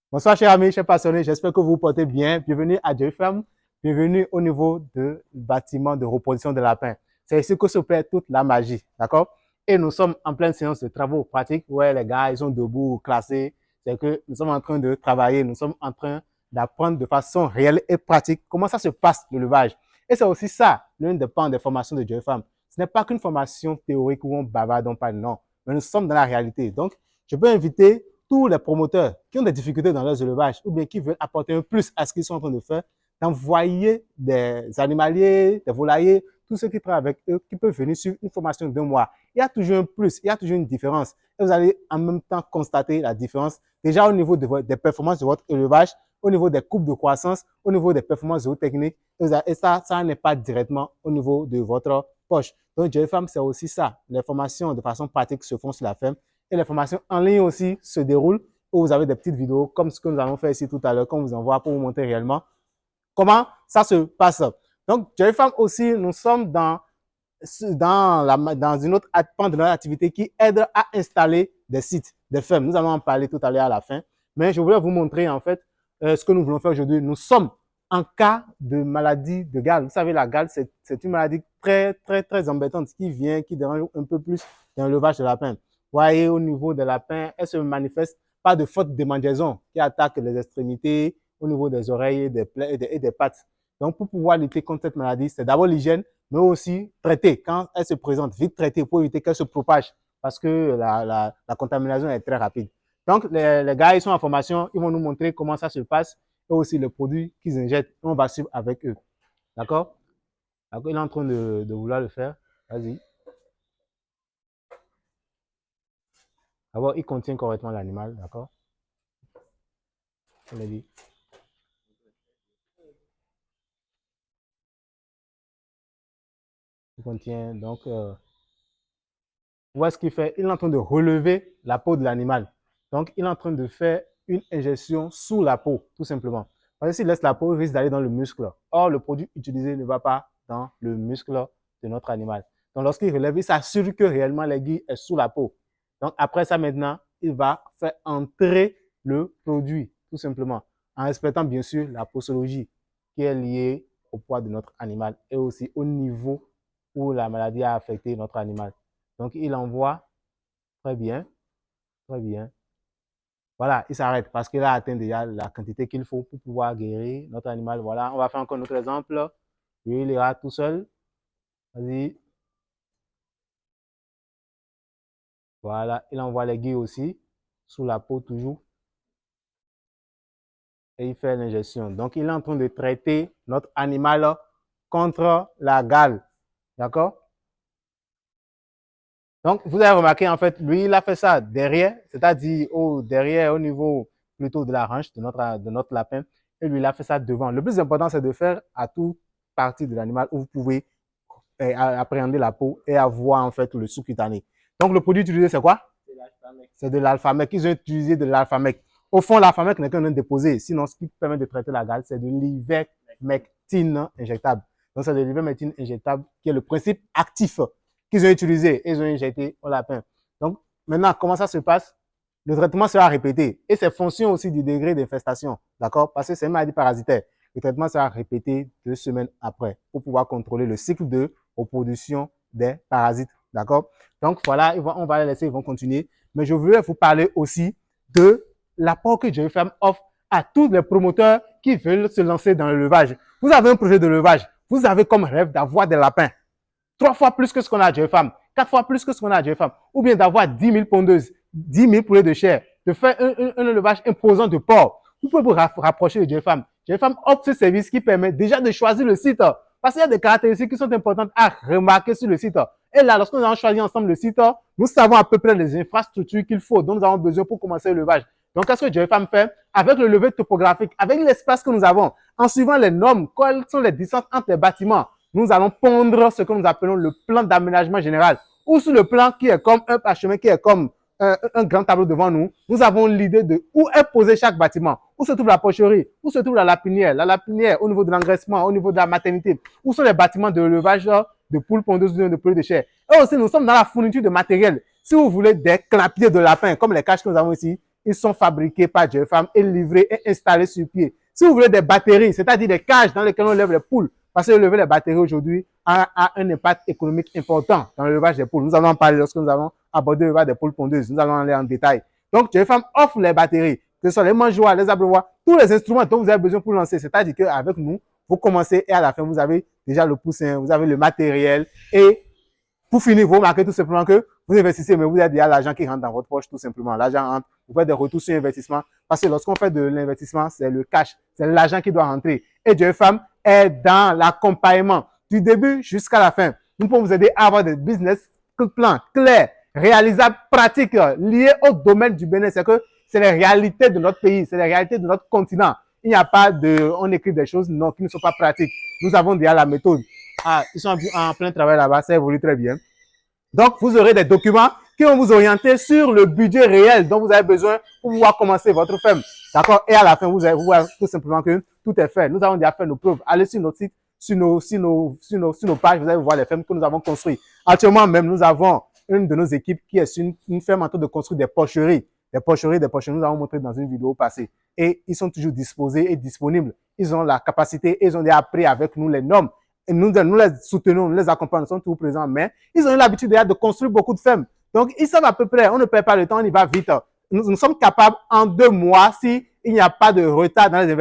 Bonsoir, chers amis, chers passionnés. J'espère que vous vous portez bien. Bienvenue à Joy Farm. Bienvenue au niveau du bâtiment de reproduction de lapins. C'est ici que s'opère toute la magie. D'accord? Et nous sommes en pleine séance de travaux pratiques. Ouais, les gars, ils sont debout, classés. C'est que nous sommes en train de travailler. Nous sommes en train d'apprendre de façon réelle et pratique comment ça se passe, l'élevage. Et c'est aussi ça, l'une des pans des formations de Joy Farm. Ce n'est pas qu'une formation théorique où on bavarde, on parle, non. Mais nous sommes dans la réalité. Donc, je peux inviter tous les promoteurs qui ont des difficultés dans leurs élevages ou bien qui veulent apporter un plus à ce qu'ils sont en train de faire, d'envoyer des animaliers, des volaillers, tous ceux qui travaillent avec eux, qui peuvent venir sur une formation d'1 mois. Il y a toujours un plus, il y a toujours une différence. Et vous allez en même temps constater la différence déjà au niveau des performances de votre élevage, au niveau des courbes de croissance, au niveau des performances zootechniques. Et ça n'est pas directement au niveau de votre poche. Donc, Joy Farm, c'est aussi ça. Les formations de façon pratique se font sur la ferme. Et les formations en ligne aussi se déroulent où vous avez des petites vidéos comme ce que nous allons faire ici tout à l'heure, qu'on vous envoie pour vous montrer réellement comment ça se passe. Donc, Joy Farm aussi, nous sommes dans une autre pan de notre activité qui aide à installer des sites, des fermes. Nous allons en parler tout à l'heure à la fin. Mais je voulais vous montrer en fait ce que nous voulons faire aujourd'hui. Nous sommes en cas de maladie de Gall. Vous savez, la Gall, c'est une maladie très embêtante qui vient, qui dérange un peu plus dans l'élevage de lapins. Vous voyez, au niveau des lapins, elle se manifeste par de fortes démangeaisons qui attaquent les extrémités, au niveau des oreilles et des pattes. Donc, pour pouvoir lutter contre cette maladie, c'est d'abord l'hygiène, mais aussi traiter quand elle se présente, vite traiter pour éviter qu'elle se propage parce que la contamination est très rapide. Donc, les gars, ils sont en formation, ils vont nous montrer comment ça se passe et aussi les produits qu'ils injectent. On va suivre avec eux. D'accord? Il est en train de vouloir le faire. Vas-y. D'abord, il contient correctement l'animal. D'accord? On l'a dit. Il contient donc. Où ce qu'il fait? Il est en train de relever la peau de l'animal. Donc, il est en train de faire une injection sous la peau, tout simplement. Parce que s'il laisse la peau, il risque d'aller dans le muscle. Or, le produit utilisé ne va pas dans le muscle de notre animal. Donc, lorsqu'il relève, il s'assure que réellement l'aiguille est sous la peau. Donc, après ça, maintenant, il va faire entrer le produit, tout simplement, en respectant bien sûr la posologie qui est liée au poids de notre animal et aussi au niveau où la maladie a affecté notre animal. Donc, il envoie. Très bien. Très bien. Voilà, il s'arrête parce qu'il a atteint déjà la quantité qu'il faut pour pouvoir guérir notre animal. Voilà, on va faire encore notre exemple. Lui, il ira tout seul. Vas-y. Voilà, il envoie l'aiguille aussi, sous la peau toujours. Et il fait l'injection. Donc, il est en train de traiter notre animal contre la gale. D'accord? Donc, vous avez remarqué, en fait, lui, il a fait ça derrière, c'est-à-dire derrière, au niveau plutôt de la hanche de notre lapin. Et lui, il a fait ça devant. Le plus important, c'est de faire à toute partie de l'animal où vous pouvez appréhender la peau et avoir, en fait, le sous-cutané. Donc, le produit utilisé, c'est quoi? C'est de l'alphamec. Ils ont utilisé de l'alphamec. Au fond, l'alphamec n'est qu'un déposé. Sinon, ce qui permet de traiter la gale, c'est de l'ivermectine injectable. Donc, c'est de l'ivermectine injectable qui est le principe actif qu'ils ont utilisé et ils ont injecté au lapin. Donc, maintenant, comment ça se passe? Le traitement sera répété et c'est fonction aussi du degré d'infestation, d'accord? Parce que c'est une maladie parasitaire. Le traitement sera répété 2 semaines après pour pouvoir contrôler le cycle de reproduction des parasites, d'accord? Donc, voilà, on va les laisser, ils vont continuer. Mais je voulais vous parler aussi de l'apport que Joy Farm offre à tous les promoteurs qui veulent se lancer dans l'élevage. Vous avez un projet d'élevage, vous avez comme rêve d'avoir des lapins. 3 fois plus que ce qu'on a à Joy Farm, 4 fois plus que ce qu'on a à Joy Farm, ou bien d'avoir 10 000 pondeuses, 10 000 poulets de chair, de faire un élevage imposant de porc. Vous pouvez vous rapprocher de Joy Farm. Joy Farm offre ce service qui permet déjà de choisir le site. Parce qu'il y a des caractéristiques qui sont importantes à remarquer sur le site. Et là, lorsque nous avons choisi ensemble le site, nous savons à peu près les infrastructures qu'il faut, dont nous avons besoin pour commencer l'élevage. Donc, qu'est-ce que Joy Farm fait? Avec le levé topographique, avec l'espace que nous avons, en suivant les normes, quelles sont les distances entre les bâtiments, nous allons pondre ce que nous appelons le plan d'aménagement général. Ou sur le plan qui est comme un parchemin, qui est comme un grand tableau devant nous, nous avons l'idée de où est posé chaque bâtiment. Où se trouve la porcherie, où se trouve la lapinière au niveau de l'engraissement, au niveau de la maternité, où sont les bâtiments de levage de poules pondeuses, de poules de chair. Et aussi, nous sommes dans la fourniture de matériel. Si vous voulez des clapiers de lapin, comme les caches que nous avons ici, ils sont fabriqués par GFAM et livrés et installés sur pied. Si vous voulez des batteries, c'est-à-dire des cages dans lesquelles on lève les poules, parce que lever les batteries aujourd'hui a un impact économique important dans l'élevage des poules. Nous allons en parler lorsque nous allons aborder l'élevage des poules pondeuses. Nous allons aller en détail. Donc, GFAM offre les batteries, que ce soit les mangeoires, les abreuvoirs, tous les instruments dont vous avez besoin pour lancer. C'est-à-dire qu'avec nous, vous commencez et à la fin, vous avez déjà le poussin, vous avez le matériel et pour finir, vous remarquez tout simplement que vous investissez, mais vous avez déjà l'argent qui rentre dans votre poche, tout simplement. L'argent rentre, vous faites des retours sur investissement. Parce que lorsqu'on fait de l'investissement, c'est le cash, c'est l'argent qui doit rentrer. Et GFAM est dans l'accompagnement du début jusqu'à la fin. Nous pouvons vous aider à avoir des business plans clairs, réalisables, pratiques, liés au domaine du Bénin. C'est que c'est les réalités de notre pays, c'est les réalités de notre continent. Il n'y a pas de, on écrit des choses non, qui ne sont pas pratiques. Nous avons déjà la méthode. Ah, ils sont en plein travail là-bas, ça évolue très bien. Donc, vous aurez des documents qui vont vous orienter sur le budget réel dont vous avez besoin pour pouvoir commencer votre ferme. D'accord? Et à la fin, vous allez voir tout simplement que tout est fait. Nous avons déjà fait nos preuves. Allez sur notre site, sur nos pages, vous allez voir les fermes que nous avons construites. Actuellement même, nous avons une de nos équipes qui est sur une ferme en train de construire des porcheries. Des porcheries, nous avons montré dans une vidéo passée. Et ils sont toujours disposés et disponibles. Ils ont la capacité, ils ont déjà appris avec nous les normes. Et nous les soutenons, nous les accompagnons, nous sommes toujours présents, mais ils ont eu l'habitude de construire beaucoup de fermes. Donc, ils savent à peu près, on ne perd pas le temps, on y va vite. Nous sommes capables en 2 mois, s'il n'y a pas de retard dans les